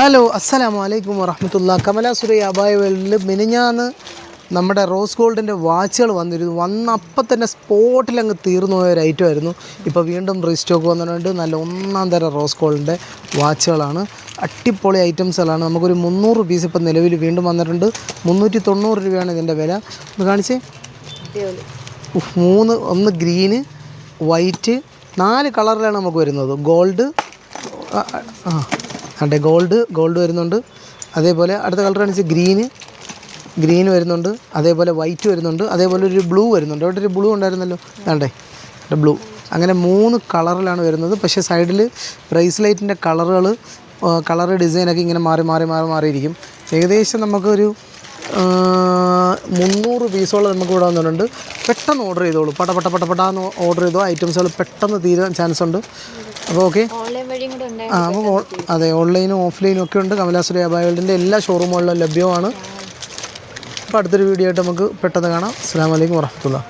Hello അസ്സലാമു അലൈക്കും വറഹ്മത്തുള്ളാഹി. കമല സുരയ്യ അബായ വേൾഡിൽ മിനിഞ്ഞാന്ന് നമ്മുടെ റോസ് ഗോൾഡിൻ്റെ വാച്ചുകൾ വന്നപ്പം തന്നെ സ്പോട്ടിൽ അങ്ങ് തീർന്നു പോയ ഒരു ഐറ്റം ആയിരുന്നു. ഇപ്പോൾ വീണ്ടും റീസ്റ്റോക്ക് വന്നിട്ടുണ്ട്. നല്ല ഒന്നാം തരം റോസ് ഗോൾഡിൻ്റെ വാച്ചുകളാണ്. അടിപൊളി ഐറ്റംസുകളാണ്. നമുക്കൊരു 300 പീസ് ഇപ്പം നിലവിൽ വീണ്ടും വന്നിട്ടുണ്ട്. 390 രൂപയാണ് ഇതിൻ്റെ വില. ഒന്ന് കാണിച്ചേ. ഒന്ന് ഗ്രീന്, വൈറ്റ്, 4 കളറിലാണ് നമുക്ക് വരുന്നത്. ഗോൾഡ് ഗോൾഡ് വരുന്നുണ്ട്. അതേപോലെ അടുത്ത കളർ കാണിച്ച് ഗ്രീൻ വരുന്നുണ്ട്. അതേപോലെ വൈറ്റ് വരുന്നുണ്ട്. അതേപോലെ ഒരു ബ്ലൂ വരുന്നുണ്ട്. അവിടെ ഒരു ബ്ലൂ ഉണ്ടായിരുന്നല്ലോ, വേണ്ടേ ബ്ലൂ. അങ്ങനെ 3 കളറിലാണ് വരുന്നത്. പക്ഷേ സൈഡിൽ ബ്രേസ്ലെറ്റിൻ്റെ കളർ ഡിസൈനൊക്കെ ഇങ്ങനെ മാറിയിരിക്കും. ഏകദേശം നമുക്കൊരു 300 പീസോളം നമുക്ക് ഇവിടെ വന്നിട്ടുണ്ട്. പെട്ടെന്ന് ഓർഡർ ചെയ്തോളൂ. പടപെട്ടാന്ന് ഓർഡർ ചെയ്തോ. ഐറ്റംസുകൾ പെട്ടെന്ന് തീരാൻ ചാൻസ് ഉണ്ട്. അപ്പോൾ ഓക്കെ. അപ്പോൾ അതെ, ഓൺലൈനും ഓഫ്ലൈനും ഒക്കെ ഉണ്ട്. കമല സുരയ്യ അബായ വേൾഡിൻ്റെ എല്ലാ ഷോറൂമുകളിലും ലഭ്യമാണ്. അപ്പോൾ അടുത്തൊരു വീഡിയോ ആയിട്ട് നമുക്ക് പെട്ടെന്ന് കാണാം. അസ്സലാമു അലൈക്കും വറഹ്മത്തുള്ളാഹി.